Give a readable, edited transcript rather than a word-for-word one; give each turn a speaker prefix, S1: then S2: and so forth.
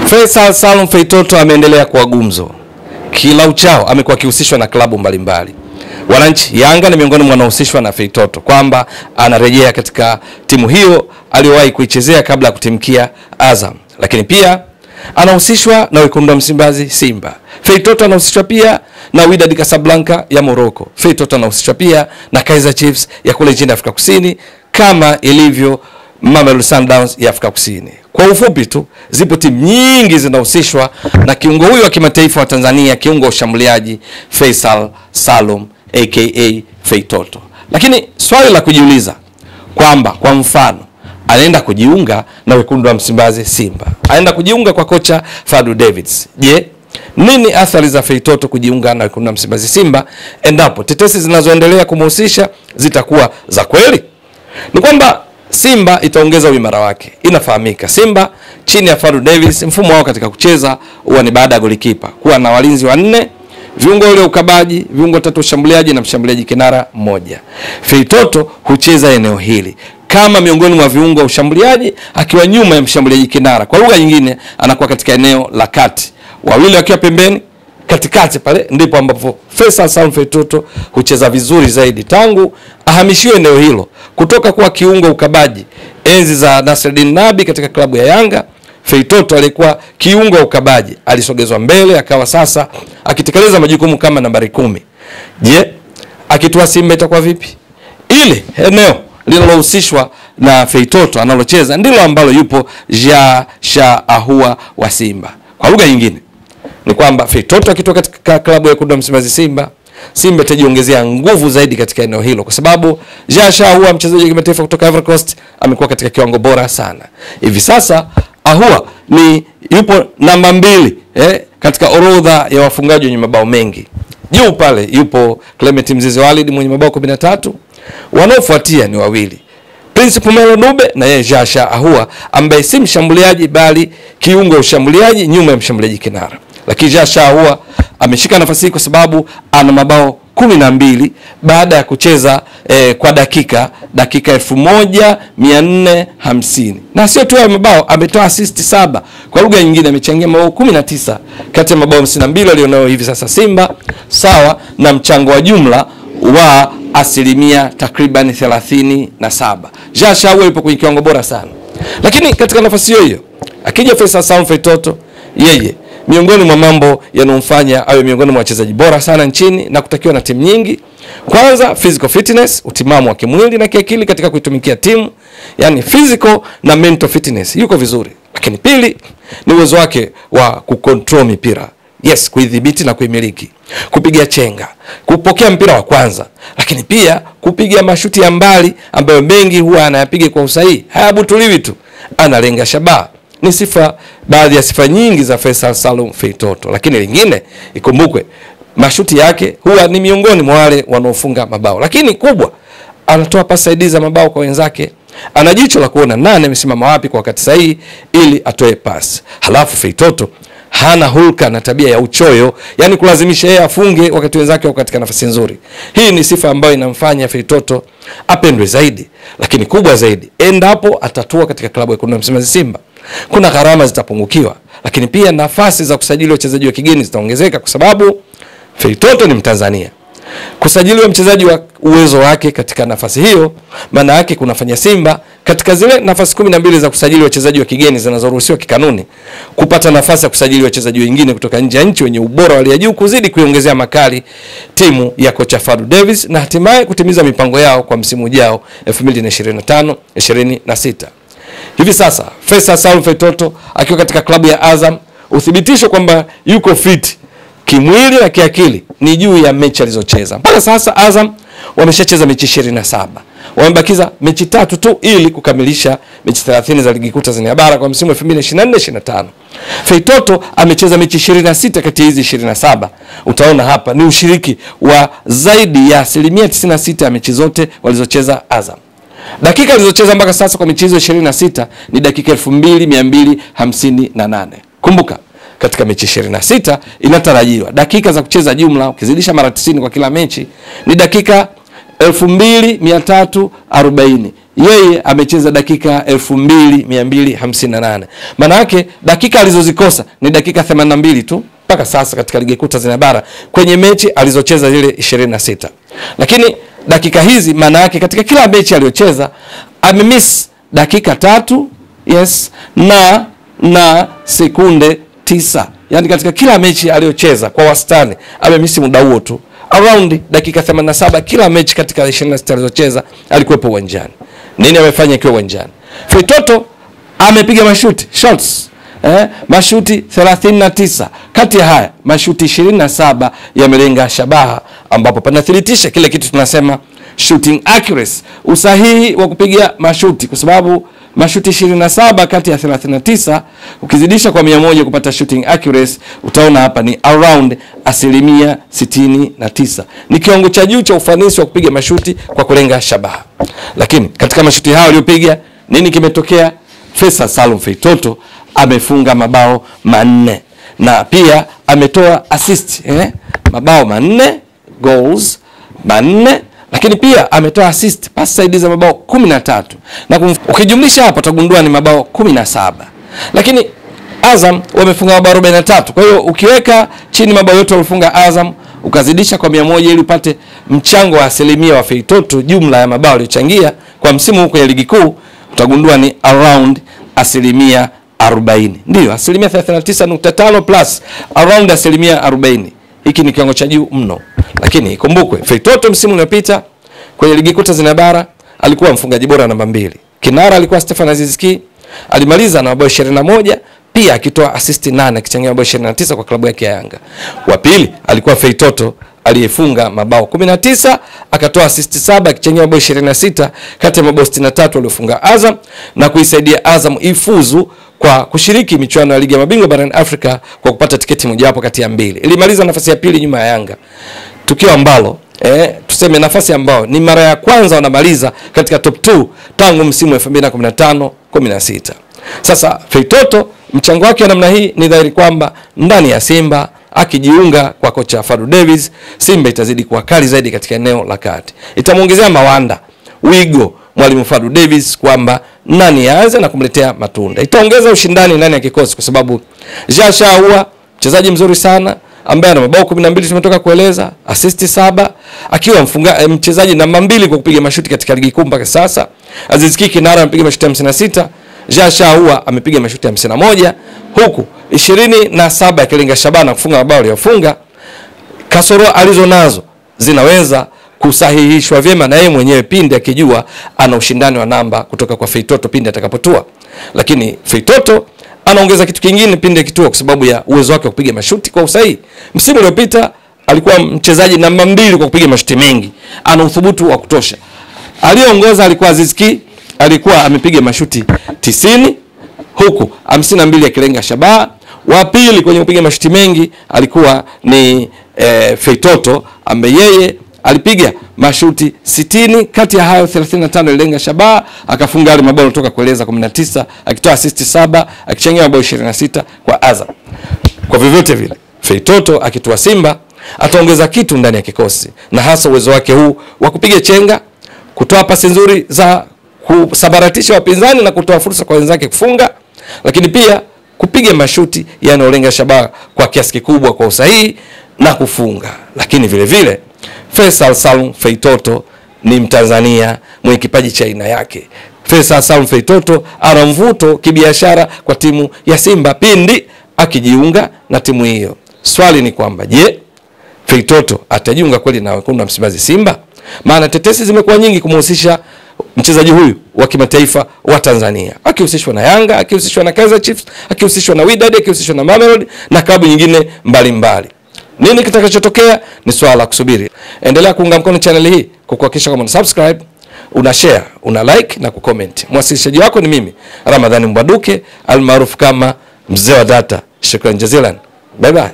S1: Faisal Salum Feitoto ameendelea kuwa gumzo. Kila uchao amekuwa akihusishwa na klabu mbalimbali. Wananchi Yanga ni miongoni mwa wanaohusishwa na Feitoto kwamba anarejea katika timu hiyo aliyowahi kuichezea kabla ya kutimkia Azam. Lakini pia anahusishwa na wekundu wa Msimbazi Simba. Feitoto anahusishwa pia na Wydad Casablanca ya Morocco. Feitoto anahusishwa pia na Kaizer Chiefs ya kule nchini Afrika Kusini kama ilivyo Mamelodi Sundowns ya Afrika Kusini. Kwa ufupi tu, zipo timu nyingi zinahusishwa na kiungo huyo wa kimataifa wa Tanzania, kiungo ushambuliaji Faisal Salum aka Feitoto. Lakini swali la kujiuliza kwamba kwa mfano anaenda kujiunga na wekundu wa Msimbazi Simba, anaenda kujiunga kwa kocha Fadlu Davids. Je, nini athari za Feitoto kujiunga na wekundu wa Msimbazi Simba endapo tetesi zinazoendelea kumhusisha zitakuwa za kweli? Ni kwamba Simba itaongeza uimara wake. Inafahamika Simba chini ya Fadlu Davids mfumo wao katika kucheza huwa ni baada ya golikipa kuwa na walinzi wanne, viungo wale ukabaji, viungo tatu ushambuliaji na mshambuliaji kinara mmoja. Feitoto hucheza eneo hili kama miongoni mwa viungo wa ushambuliaji akiwa nyuma ya mshambuliaji kinara. Kwa lugha nyingine anakuwa katika eneo la kati. Wawili wakiwa pembeni, katikati pale ndipo ambapo Faisal Salum Feitoto hucheza vizuri zaidi tangu ahamishiwe eneo hilo kutoka kuwa kiungo ukabaji enzi za Nasreddine Nabi katika klabu ya Yanga. Feitoto alikuwa kiungo ukabaji, alisogezwa mbele akawa sasa akitekeleza majukumu kama nambari 10. Je, akitua Simba itakuwa vipi? Ile eneo linalohusishwa na Feitoto analocheza ndilo ambalo yupo Jasha Ahua wa Simba. Kwa lugha nyingine ni kwamba Feitoto akitoka katika klabu ya wekundu wa Msimbazi Simba, Simba itajiongezea nguvu zaidi katika eneo hilo kwa sababu Jasha Ahua mchezaji wa kimataifa kutoka Ivory Coast amekuwa katika kiwango bora sana. Hivi sasa Ahua yupo namba 2 katika orodha ya wafungaji wenye mabao mengi. Juu pale yupo Clement Mzize Walid mwenye mabao 13. Wanaofuatia ni wawili, Prince Pumelo Dube na yeye Jasha Ahua ambaye si mshambuliaji bali kiungo ushambuliaji nyuma ya mshambuliaji kinara. Lakini Jasha Ahua ameshika nafasi hii kwa sababu ana mabao 12 baada ya kucheza kwa dakika 1450. Na sio tu mabao, ametoa assist 7. Kwa lugha nyingine amechangia mabao 19 kati ya mabao 52 alionao hivi sasa Simba, sawa na mchango wa jumla wa asilimia takriban 37. Jasha Ahua yupo kwenye kiwango bora sana. Lakini katika nafasi hiyo akija Faisal Salum Feitoto, yeye miongoni mwa mambo yanomfanya awe miongoni mwa wachezaji bora sana nchini na kutakiwa na timu nyingi. Kwanza physical fitness, utimamu wa kimwili na kiakili katika kuitumikia timu, yani physical na mental fitness yuko vizuri. Lakini pili ni uwezo wake wa kucontrol mipira. Yes, kuidhibiti na kuimiliki, kupiga chenga, kupokea mpira wa kwanza, lakini pia kupiga mashuti ya mbali ambayo mengi huwa anayapiga kwa usahihi. Hayabutuliwi tu, analenga shabaha. Ni baadhi ya sifa nyingi za Faisal Salum Feitoto. Lakini lingine ikumbukwe, mashuti yake huwa ni miongoni mwa wale wanaofunga mabao. Lakini kubwa, anatoa pasi saidizi za mabao kwa wenzake. Ana jicho la kuona nani amesimama wapi kwa wakati sahihi ili atoe pasi. Halafu Feitoto hana hulka na tabia ya uchoyo, yani kulazimisha yeye afunge wakati wenzake wako katika nafasi nzuri. Hii ni sifa ambayo inamfanya Feitoto apendwe zaidi. Lakini kubwa zaidi, endapo atatua katika klabu ya wekundu wa Msimbazi Simba, kuna gharama zitapungukiwa, lakini pia nafasi za kusajili wachezaji wa kigeni zitaongezeka kwa sababu Feitoto ni Mtanzania. Kusajiliwa mchezaji wa uwezo wake katika nafasi hiyo, maana yake kunafanya Simba katika zile nafasi 12 za kusajili wachezaji wa kigeni zinazoruhusiwa kikanuni, kupata nafasi ya kusajili wachezaji wengine kutoka nje ya nchi wenye ubora wa juu, kuzidi kuiongezea makali timu ya kocha Fadlu Davids na hatimaye kutimiza mipango yao kwa msimu ujao 2025-26. Hivi sasa Faisal Salum Feitoto akiwa katika klabu ya Azam, uthibitisho kwamba yuko fit kimwili na kiakili ni juu ya mechi alizocheza. Mpaka sasa Azam wameshacheza mechi 27. Wamebakiza mechi 3 tu ili kukamilisha mechi 30 za ligi kuu Tanzania bara kwa msimu 2024-25. Feitoto amecheza mechi 26 kati ya hizi 27. Utaona hapa ni ushiriki wa zaidi ya 96% ya mechi zote walizocheza Azam. Dakika alizocheza mpaka sasa kwa mechi hizo 26 ni dakika 2258. Kumbuka, katika mechi 26 inatarajiwa dakika za kucheza jumla ukizidisha mara 90 kwa kila mechi ni dakika 2340. yeye amecheza dakika 2258. Maana yake dakika alizozikosa ni dakika 82 tu mpaka sasa katika ligi kuu Tanzania bara kwenye mechi alizocheza zile 26. Lakini dakika hizi maana yake katika kila mechi aliyocheza amemiss dakika 3 na sekunde 9. Yaani katika kila mechi aliyocheza kwa wastani amemiss muda huo tu. Around dakika 87 kila mechi katika 26 alizocheza alikuwepo uwanjani. Nini amefanya ikiwa uwanjani? Feitoto amepiga shots mashuti 39. Kati ya haya mashuti 27 yamelenga shabaha, ambapo panathibitisha kile kitu tunasema shooting accuracy, usahihi wa kupiga mashuti, kwa sababu mashuti 27 kati ya 39 ukizidisha kwa 100 kupata shooting accuracy, utaona hapa ni around 69%. Ni kiwango cha juu cha ufanisi wa kupiga mashuti kwa kulenga shabaha. Lakini katika mashuti hao aliyopiga, nini kimetokea? Faisal Salum Feitoto amefunga mabao 4 na pia ametoa assist mabao 4, goals 4, lakini pia ametoa assist, pass side za mabao 13, na ukijumlisha hapa utagundua ni mabao 17. Lakini Azam wamefunga mabao 43. Kwa hiyo ukiweka chini mabao yote walifunga Azam ukazidisha kwa 100 ili upate mchango wa asilimia wa Feitoto, jumla ya mabao aliyochangia kwa msimu huu kwenye ligi kuu, utagundua ni around 40%. Ndio, 39.5 plus around 40%. Hiki ni kiwango cha juu mno. Lakini ikumbukwe Feitoto msimu uliopita kwenye ligi kuu Tanzania bara alikuwa mfungaji bora namba 2. Kinara alikuwa Stefan Aziz Ki, alimaliza na mabao 21, pia akitoa assist 8 akichangia mabao 29 kwa klabu yake ya Yanga. Wa pili alikuwa Feitoto aliyefunga mabao 19, akatoa assist 7 akichangia mabao 26 kati ya mabao 63 aliyofunga Azam, na kuisaidia Azam ifuzu kwa kushiriki michuano ya ligi ya mabingwa barani Afrika kwa kupata tiketi mojawapo kati ya 2. Ilimaliza nafasi ya pili nyuma ya Yanga. Tukio ambalo tuseme nafasi ambao ni mara ya kwanza wanamaliza katika top 2 tangu msimu wa 2015-16. Sasa Feitoto mchango wake wa namna hii ni dhahiri kwamba ndani ya Simba akijiunga kwa kocha Fadlu Davis, Simba itazidi kuwa kali zaidi katika eneo la kati. Itamuongezea mawanda wigo mwalimu Fadlu Davis kwamba nani aanze na kumletea matunda. Itaongeza ushindani ndani ya kikosi, kwa sababu Jasha huwa mchezaji mzuri sana ambaye ana mabao 12 tumetoka kueleza, assist 7, akiwa mchezaji namba 2 kwa kupiga mashuti katika ligi kuu mpaka sasa. Aziz Ki Kinara amepiga mashuti 56, Jasha huwa amepiga mashuti 51, huku 27 akilenga shabaha na kufunga mabao aliyofunga. Kasoro alizonazo zinaweza kusahihishwa vyema na yeye mwenyewe pindi akijua ana ushindani wa namba kutoka kwa Feitoto pindi atakapotua. Lakini Feitoto anaongeza kitu kingine pindi akitua, kwa sababu ya uwezo wake wa kupiga mashuti kwa usahihi. Msimu uliopita alikuwa mchezaji namba 2 kwa kupiga mashuti mengi, ana uthubutu wa kutosha. Aliyeongoza alikuwa Aziz Ki, alikuwa amepiga mashuti 90 huku 52 akilenga shabaha. Wa pili kwenye kupiga mashuti mengi alikuwa ni Feitoto, ambaye yeye alipiga mashuti 60, kati ya hayo 35 alilenga shabaha, akafunga ile mabao kutoka kueleza 19, akitoa assist 7, akichangia mabao 26 kwa Azam. Kwa vyovyote vile Feitoto akitua Simba ataongeza kitu ndani ya kikosi, na hasa uwezo wake huu wa kupiga chenga, kutoa pasi nzuri za kusabaratisha wapinzani na kutoa fursa kwa wenzake kufunga, lakini pia kupiga mashuti yanayolenga shabaha kwa kiasi kikubwa kwa usahihi na kufunga. Lakini vile vile Faisal Salum Feitoto ni Mtanzania mwenye kipaji cha aina yake. Faisal Salum Feitoto ana mvuto kibiashara kwa timu ya Simba pindi akijiunga na timu hiyo. Swali ni kwamba je, Feitoto atajiunga kweli na wekundu wa Msimbazi Simba? Maana tetesi zimekuwa nyingi kumhusisha mchezaji huyu wa kimataifa wa Tanzania, akihusishwa na Yanga, akihusishwa na Kaizer Chiefs, akihusishwa na Wydad, akihusishwa na Mamelodi na klabu nyingine mbalimbali. Nini kitakachotokea ni swala la kusubiri. Endelea kuunga mkono channel hii kwa kuhakikisha kama una subscribe, una share, una like na kucomment. Mwasilishaji wako ni mimi Ramadhani Mbwaduke almaarufu kama Mzee wa Data. Shukrani jazilan. Bye bye.